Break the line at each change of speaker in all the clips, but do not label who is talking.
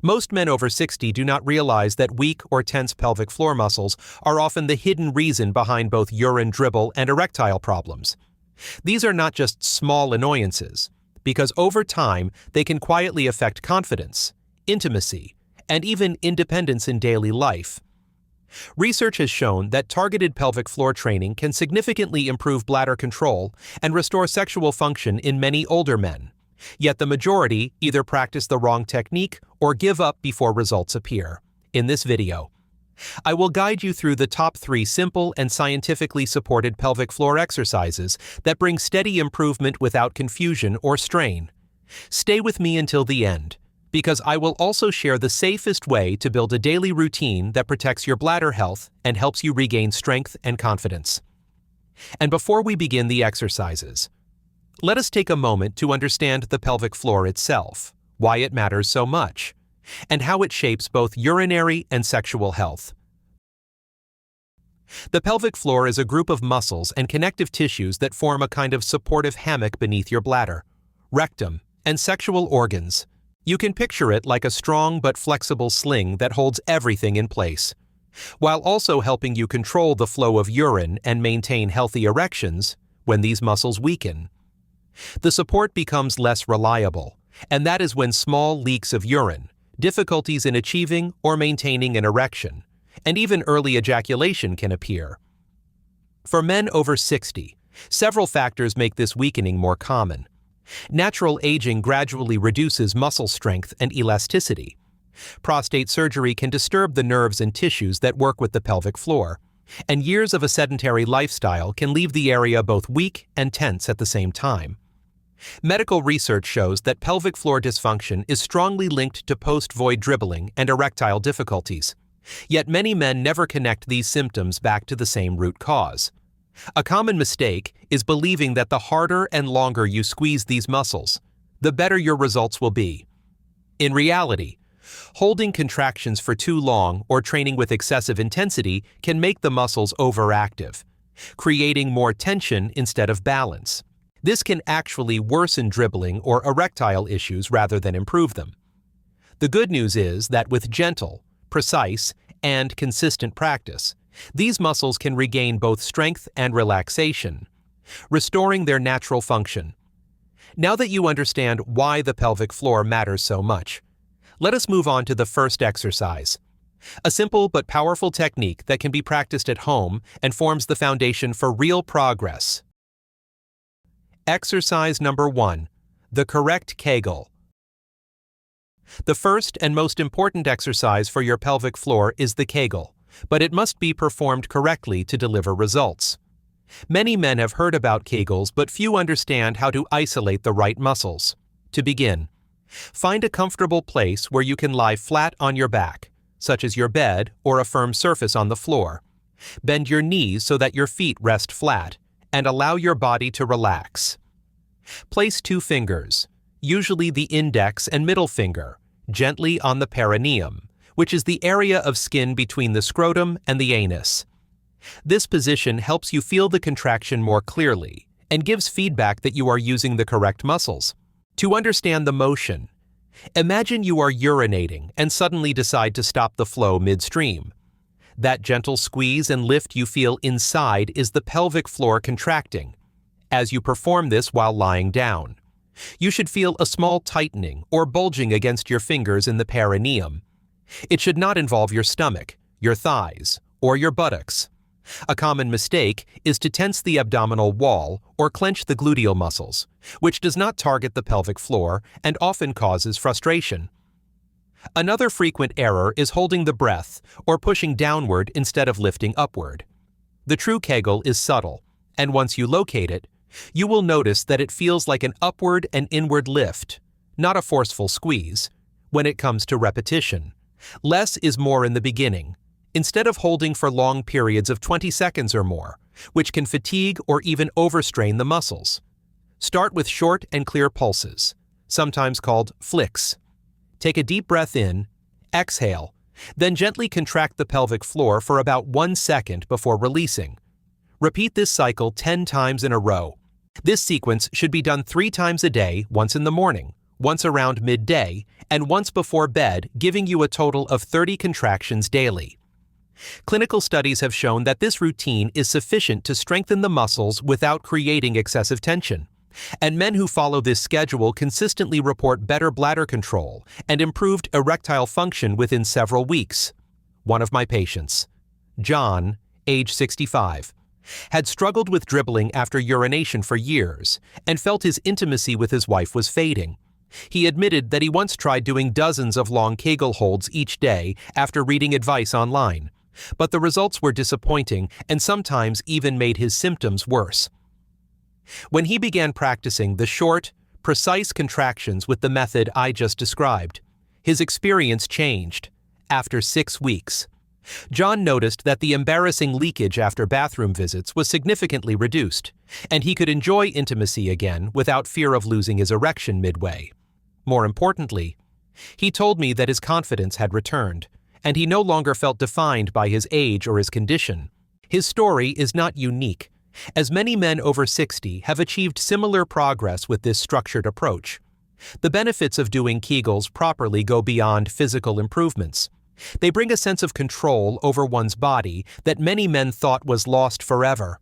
Most men over 60 do not realize that weak or tense pelvic floor muscles are often the hidden reason behind both urine dribble and erectile problems. These are not just small annoyances, because over time they can quietly affect confidence, intimacy, and even independence in daily life. Research has shown that targeted pelvic floor training can significantly improve bladder control and restore sexual function in many older men. Yet the majority either practice the wrong technique or give up before results appear. In this video, I will guide you through the top 3 simple and scientifically supported pelvic floor exercises that bring steady improvement without confusion or strain. Stay with me until the end, because I will also share the safest way to build a daily routine that protects your bladder health and helps you regain strength and confidence. And before we begin the exercises, let us take a moment to understand the pelvic floor itself, why it matters so much, and how it shapes both urinary and sexual health. The pelvic floor is a group of muscles and connective tissues that form a kind of supportive hammock beneath your bladder, rectum, and sexual organs. You can picture it like a strong but flexible sling that holds everything in place, while also helping you control the flow of urine and maintain healthy erections when these muscles weaken. The support becomes less reliable, and that is when small leaks of urine, difficulties in achieving or maintaining an erection, and even early ejaculation can appear. For men over 60, several factors make this weakening more common. Natural aging gradually reduces muscle strength and elasticity. Prostate surgery can disturb the nerves and tissues that work with the pelvic floor, and years of a sedentary lifestyle can leave the area both weak and tense at the same time. Medical research shows that pelvic floor dysfunction is strongly linked to post-void dribbling and erectile difficulties. Yet many men never connect these symptoms back to the same root cause. A common mistake is believing that the harder and longer you squeeze these muscles, the better your results will be. In reality, holding contractions for too long or training with excessive intensity can make the muscles overactive, creating more tension instead of balance. This can actually worsen dribbling or erectile issues rather than improve them. The good news is that with gentle, precise, and consistent practice, these muscles can regain both strength and relaxation, restoring their natural function. Now that you understand why the pelvic floor matters so much, let us move on to the first exercise, a simple but powerful technique that can be practiced at home and forms the foundation for real progress. Exercise number 1, the correct Kegel. The first and most important exercise for your pelvic floor is the Kegel, but it must be performed correctly to deliver results. Many men have heard about Kegels, but few understand how to isolate the right muscles. To begin, find a comfortable place where you can lie flat on your back, such as your bed or a firm surface on the floor. Bend your knees so that your feet rest flat, and allow your body to relax. Place 2 fingers, usually the index and middle finger, gently on the perineum, which is the area of skin between the scrotum and the anus. This position helps you feel the contraction more clearly and gives feedback that you are using the correct muscles. To understand the motion, imagine you are urinating and suddenly decide to stop the flow midstream. That gentle squeeze and lift you feel inside is the pelvic floor contracting. As you perform this while lying down, you should feel a small tightening or bulging against your fingers in the perineum. It should not involve your stomach, your thighs, or your buttocks. A common mistake is to tense the abdominal wall or clench the gluteal muscles, which does not target the pelvic floor and often causes frustration. Another frequent error is holding the breath or pushing downward instead of lifting upward. The true Kegel is subtle, and once you locate it, you will notice that it feels like an upward and inward lift, not a forceful squeeze. When it comes to repetition, less is more in the beginning, instead of holding for long periods of 20 seconds or more, which can fatigue or even overstrain the muscles. Start with short and clear pulses, sometimes called flicks. Take a deep breath in, exhale, then gently contract the pelvic floor for about 1 second before releasing. Repeat this cycle 10 times in a row. This sequence should be done 3 times a day, once in the morning, once around midday, and once before bed, giving you a total of 30 contractions daily. Clinical studies have shown that this routine is sufficient to strengthen the muscles without creating excessive tension, and men who follow this schedule consistently report better bladder control and improved erectile function within several weeks. One of my patients, John, age 65, had struggled with dribbling after urination for years and felt his intimacy with his wife was fading. He admitted that he once tried doing dozens of long Kegel holds each day after reading advice online, but the results were disappointing and sometimes even made his symptoms worse. When he began practicing the short, precise contractions with the method I just described, his experience changed. After 6 weeks, John noticed that the embarrassing leakage after bathroom visits was significantly reduced, and he could enjoy intimacy again without fear of losing his erection midway. More importantly, he told me that his confidence had returned, and he no longer felt defined by his age or his condition. His story is not unique, as many men over 60 have achieved similar progress with this structured approach. The benefits of doing Kegels properly go beyond physical improvements. They bring a sense of control over one's body that many men thought was lost forever.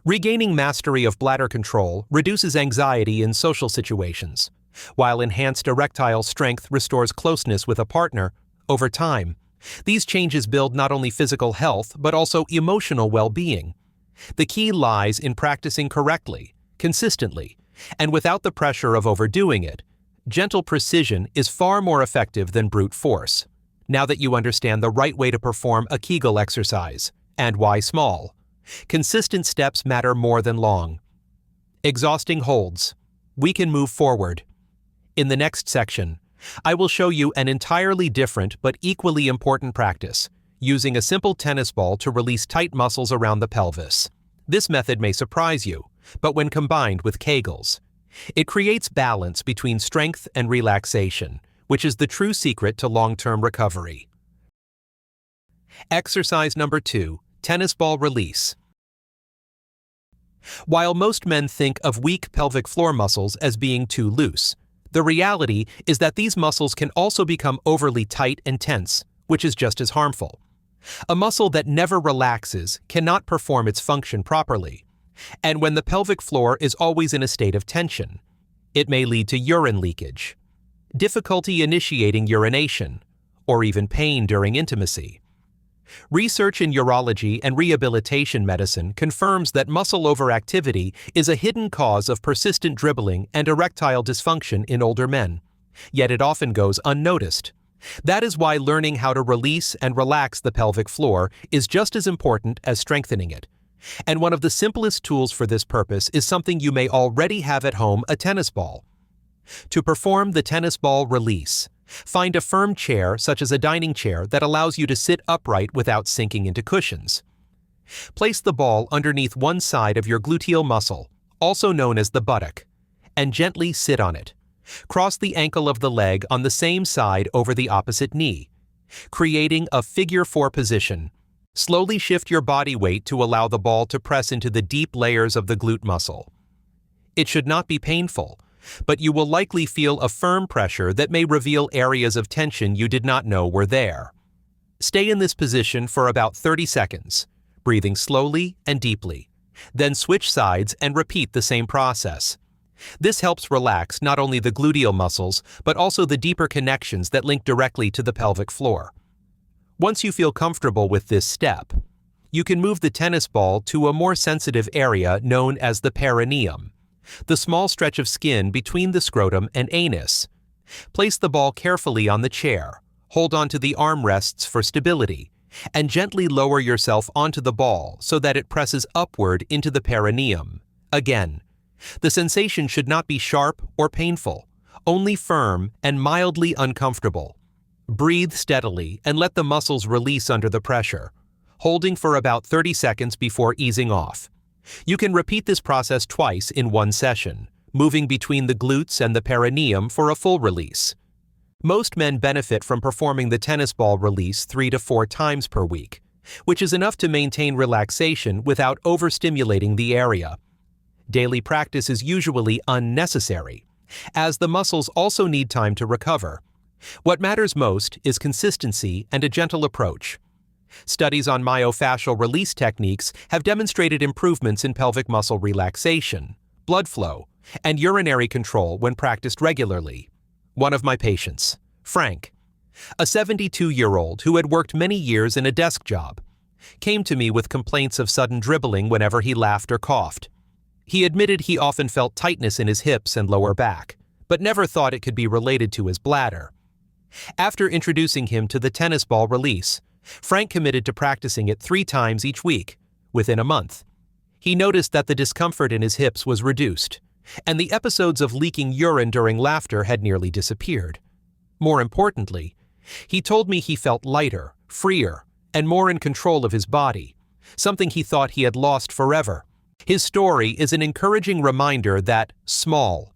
Regaining mastery of bladder control reduces anxiety in social situations, while enhanced erectile strength restores closeness with a partner. Over time, these changes build not only physical health but also emotional well-being. The key lies in practicing correctly, consistently, and without the pressure of overdoing it. Gentle precision is far more effective than brute force. Now that you understand the right way to perform a Kegel exercise, and why small, consistent steps matter more than long. Exhausting holds. We can move forward. In the next section, I will show you an entirely different but equally important practice, using a simple tennis ball to release tight muscles around the pelvis. This method may surprise you, but when combined with Kegels, it creates balance between strength and relaxation, which is the true secret to long-term recovery. Exercise number 2, tennis ball release. While most men think of weak pelvic floor muscles as being too loose, the reality is that these muscles can also become overly tight and tense, which is just as harmful. A muscle that never relaxes cannot perform its function properly, and when the pelvic floor is always in a state of tension, it may lead to urine leakage, difficulty initiating urination, or even pain during intimacy. Research in urology and rehabilitation medicine confirms that muscle overactivity is a hidden cause of persistent dribbling and erectile dysfunction in older men, yet it often goes unnoticed. That is why learning how to release and relax the pelvic floor is just as important as strengthening it. And one of the simplest tools for this purpose is something you may already have at home: a tennis ball. To perform the tennis ball release, find a firm chair such as a dining chair that allows you to sit upright without sinking into cushions. Place the ball underneath one side of your gluteal muscle, also known as the buttock, and gently sit on it. Cross the ankle of the leg on the same side over the opposite knee, creating a figure 4 position. Slowly shift your body weight to allow the ball to press into the deep layers of the glute muscle. It should not be painful, but you will likely feel a firm pressure that may reveal areas of tension you did not know were there. Stay in this position for about 30 seconds, breathing slowly and deeply. Then switch sides and repeat the same process. This helps relax not only the gluteal muscles, but also the deeper connections that link directly to the pelvic floor. Once you feel comfortable with this step, you can move the tennis ball to a more sensitive area known as the perineum, the small stretch of skin between the scrotum and anus. Place the ball carefully on the chair, hold onto the armrests for stability, and gently lower yourself onto the ball so that it presses upward into the perineum. Again, the sensation should not be sharp or painful, only firm and mildly uncomfortable. Breathe steadily and let the muscles release under the pressure, holding for about 30 seconds before easing off. You can repeat this process twice in one session, moving between the glutes and the perineum for a full release. Most men benefit from performing the tennis ball release 3 to 4 times per week, which is enough to maintain relaxation without overstimulating the area. Daily practice is usually unnecessary, as the muscles also need time to recover. What matters most is consistency and a gentle approach. Studies on myofascial release techniques have demonstrated improvements in pelvic muscle relaxation, blood flow, and urinary control when practiced regularly. One of my patients, Frank, a 72-year-old who had worked many years in a desk job, came to me with complaints of sudden dribbling whenever he laughed or coughed. He admitted he often felt tightness in his hips and lower back, but never thought it could be related to his bladder. After introducing him to the tennis ball release, Frank committed to practicing it 3 times each week. Within a month, he noticed that the discomfort in his hips was reduced, and the episodes of leaking urine during laughter had nearly disappeared. More importantly, he told me he felt lighter, freer, and more in control of his body, something he thought he had lost forever. His story is an encouraging reminder that small,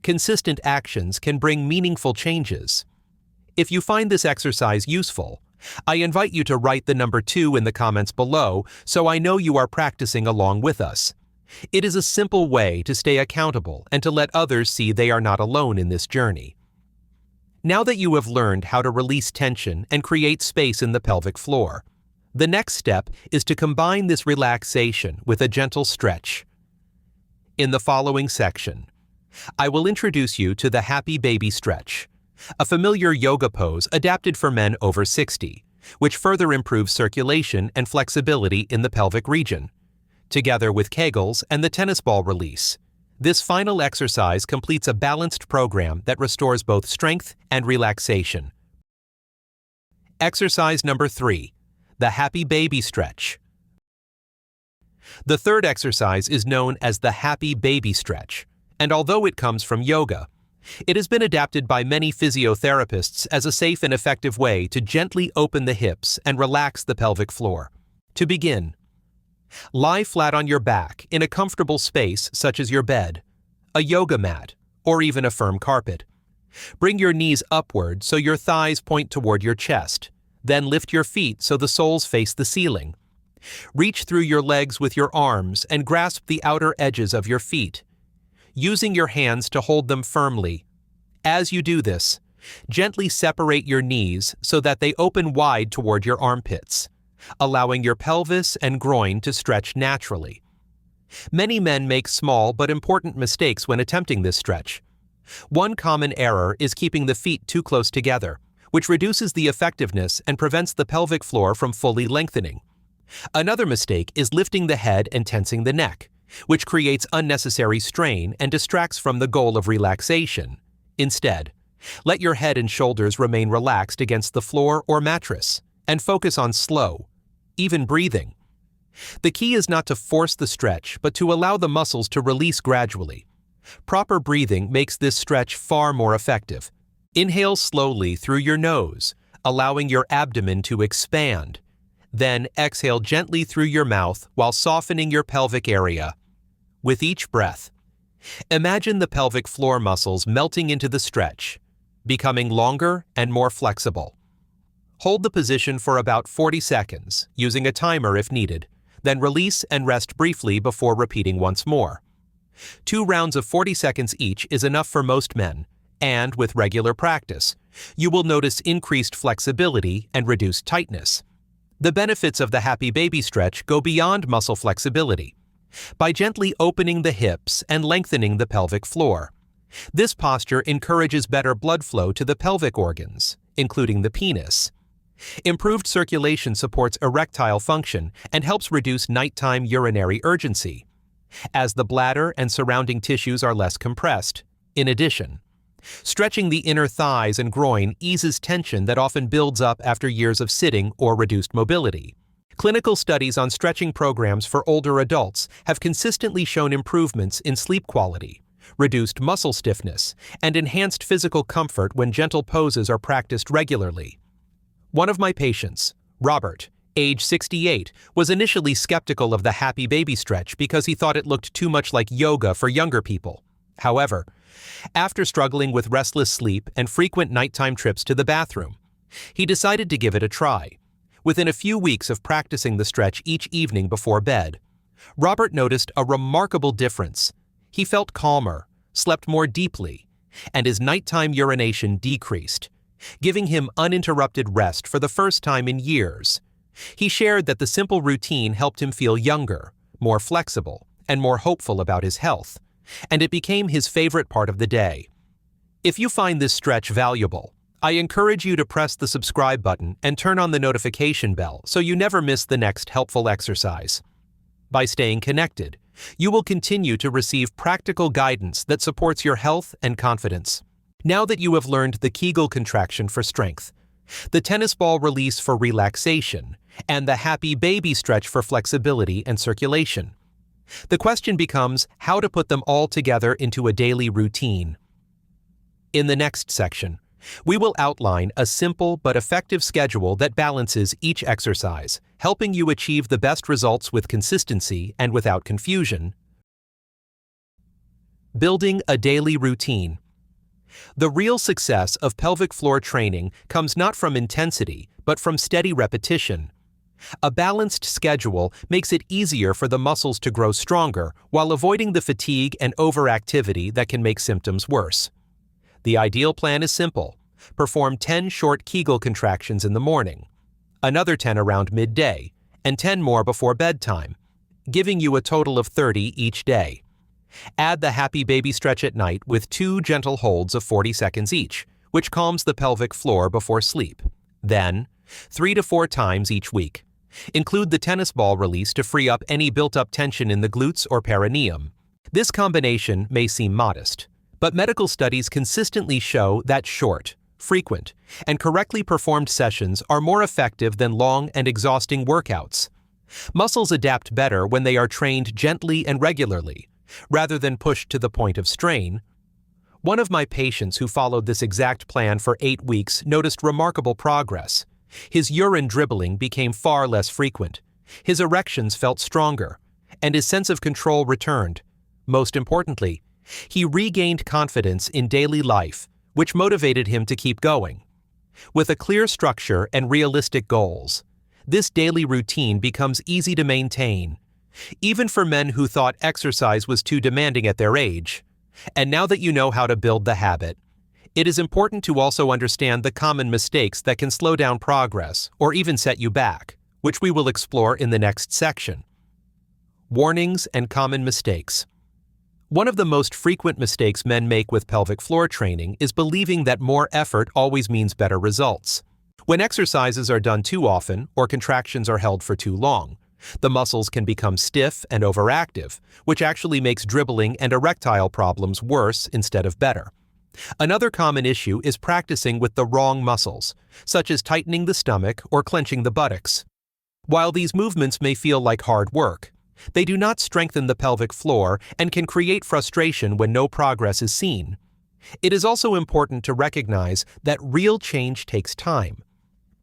consistent actions can bring meaningful changes. If you find this exercise useful, I invite you to write the number 2 in the comments below so I know you are practicing along with us. It is a simple way to stay accountable and to let others see they are not alone in this journey. Now that you have learned how to release tension and create space in the pelvic floor, the next step is to combine this relaxation with a gentle stretch. In the following section, I will introduce you to the Happy Baby Stretch, a familiar yoga pose adapted for men over 60, which further improves circulation and flexibility in the pelvic region. Together with Kegels and the tennis ball release, this final exercise completes a balanced program that restores both strength and relaxation. Exercise number 3, the Happy Baby Stretch. The third exercise is known as the Happy Baby Stretch, and although it comes from yoga, it has been adapted by many physiotherapists as a safe and effective way to gently open the hips and relax the pelvic floor. To begin, lie flat on your back in a comfortable space such as your bed, a yoga mat, or even a firm carpet. Bring your knees upward so your thighs point toward your chest. Then lift your feet so the soles face the ceiling. Reach through your legs with your arms and grasp the outer edges of your feet, using your hands to hold them firmly. As you do this, gently separate your knees so that they open wide toward your armpits, allowing your pelvis and groin to stretch naturally. Many men make small but important mistakes when attempting this stretch. One common error is keeping the feet too close together, which reduces the effectiveness and prevents the pelvic floor from fully lengthening. Another mistake is lifting the head and tensing the neck, which creates unnecessary strain and distracts from the goal of relaxation. Instead, let your head and shoulders remain relaxed against the floor or mattress, and focus on slow, even breathing. The key is not to force the stretch, but to allow the muscles to release gradually. Proper breathing makes this stretch far more effective. Inhale slowly through your nose, allowing your abdomen to expand. Then exhale gently through your mouth while softening your pelvic area. With each breath, imagine the pelvic floor muscles melting into the stretch, becoming longer and more flexible. Hold the position for about 40 seconds, using a timer if needed, then release and rest briefly before repeating once more. 2 rounds of 40 seconds each is enough for most men, and with regular practice, you will notice increased flexibility and reduced tightness. The benefits of the Happy Baby Stretch go beyond muscle flexibility. By gently opening the hips and lengthening the pelvic floor, this posture encourages better blood flow to the pelvic organs, including the penis. Improved circulation supports erectile function and helps reduce nighttime urinary urgency, as the bladder and surrounding tissues are less compressed. In addition, stretching the inner thighs and groin eases tension that often builds up after years of sitting or reduced mobility. Clinical studies on stretching programs for older adults have consistently shown improvements in sleep quality, reduced muscle stiffness, and enhanced physical comfort when gentle poses are practiced regularly. One of my patients, Robert, age 68, was initially skeptical of the Happy Baby Stretch because he thought it looked too much like yoga for younger people. However, after struggling with restless sleep and frequent nighttime trips to the bathroom, he decided to give it a try. Within a few weeks of practicing the stretch each evening before bed, Robert noticed a remarkable difference. He felt calmer, slept more deeply, and his nighttime urination decreased, giving him uninterrupted rest for the first time in years. He shared that the simple routine helped him feel younger, more flexible, and more hopeful about his health, and it became his favorite part of the day. If you find this stretch valuable, I encourage you to press the subscribe button and turn on the notification bell so you never miss the next helpful exercise. By staying connected, you will continue to receive practical guidance that supports your health and confidence. Now that you have learned the Kegel contraction for strength, the tennis ball release for relaxation, and the happy baby stretch for flexibility and circulation, the question becomes how to put them all together into a daily routine. In the next section, we will outline a simple but effective schedule that balances each exercise, helping you achieve the best results with consistency and without confusion. Building a daily routine. The real success of pelvic floor training comes not from intensity, but from steady repetition. A balanced schedule makes it easier for the muscles to grow stronger while avoiding the fatigue and overactivity that can make symptoms worse. The ideal plan is simple. Perform 10 short Kegel contractions in the morning, another 10 around midday, and 10 more before bedtime, giving you a total of 30 each day. Add the happy baby stretch at night with 2 gentle holds of 40 seconds each, which calms the pelvic floor before sleep. Then, 3 to 4 times each week. Include the tennis ball release to free up any built-up tension in the glutes or perineum. This combination may seem modest, but medical studies consistently show that short, frequent, and correctly performed sessions are more effective than long and exhausting workouts. Muscles adapt better when they are trained gently and regularly, rather than pushed to the point of strain. One of my patients who followed this exact plan for 8 weeks noticed remarkable progress. His urine dribbling became far less frequent, his erections felt stronger, and his sense of control returned. Most importantly, he regained confidence in daily life, which motivated him to keep going. With a clear structure and realistic goals, this daily routine becomes easy to maintain, even for men who thought exercise was too demanding at their age. And now that you know how to build the habit, it is important to also understand the common mistakes that can slow down progress or even set you back, which we will explore in the next section. Warnings and common mistakes. One of the most frequent mistakes men make with pelvic floor training is believing that more effort always means better results. When exercises are done too often or contractions are held for too long, the muscles can become stiff and overactive, which actually makes dribbling and erectile problems worse instead of better. Another common issue is practicing with the wrong muscles, such as tightening the stomach or clenching the buttocks. While these movements may feel like hard work, they do not strengthen the pelvic floor and can create frustration when no progress is seen. It is also important to recognize that real change takes time.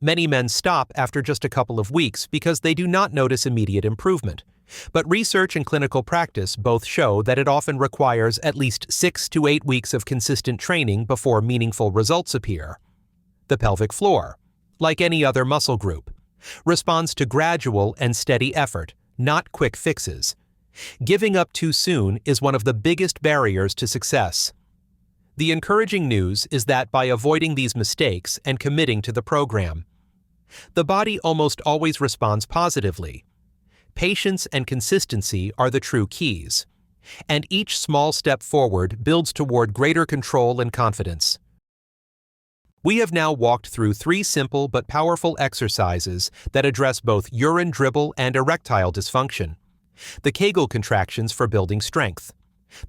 Many men stop after just a couple of weeks because they do not notice immediate improvement. But research and clinical practice both show that it often requires at least 6 to 8 weeks of consistent training before meaningful results appear. The pelvic floor, like any other muscle group, responds to gradual and steady effort, not quick fixes. Giving up too soon is one of the biggest barriers to success. The encouraging news is that by avoiding these mistakes and committing to the program, the body almost always responds positively. Patience and consistency are the true keys, and each small step forward builds toward greater control and confidence. We have now walked through 3 simple but powerful exercises that address both urine dribble and erectile dysfunction: the Kegel contractions for building strength,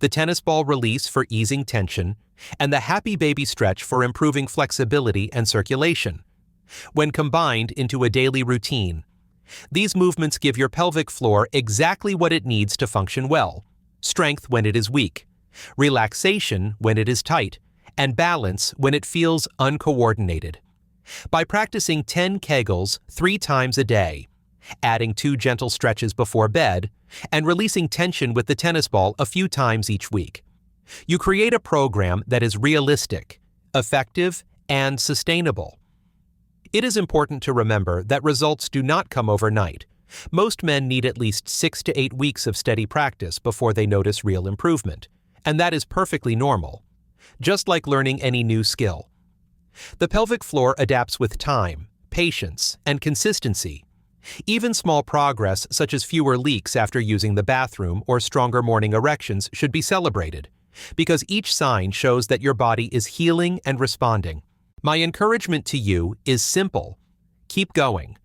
the tennis ball release for easing tension, and the happy baby stretch for improving flexibility and circulation. When combined into a daily routine, these movements give your pelvic floor exactly what it needs to function well: strength when it is weak, relaxation when it is tight, and balance when it feels uncoordinated. By practicing 10 Kegels 3 times a day, adding 2 gentle stretches before bed, and releasing tension with the tennis ball a few times each week, you create a program that is realistic, effective, and sustainable. It is important to remember that results do not come overnight. Most men need at least 6 to 8 weeks of steady practice before they notice real improvement, and that is perfectly normal. just like learning any new skill. The pelvic floor adapts with time, patience, and consistency. Even small progress, such as fewer leaks after using the bathroom or stronger morning erections, should be celebrated, because each sign shows that your body is healing and responding. My encouragement to you is simple. Keep going.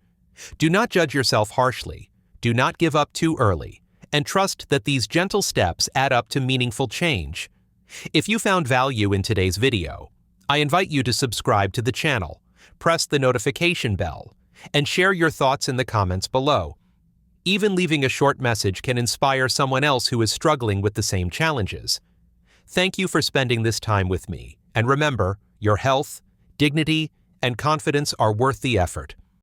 Do not judge yourself harshly. Do not give up too early, and trust that these gentle steps add up to meaningful change. If you found value in today's video, I invite you to subscribe to the channel, press the notification bell, and share your thoughts in the comments below. Even leaving a short message can inspire someone else who is struggling with the same challenges. Thank you for spending this time with me, and remember, your health, dignity, and confidence are worth the effort.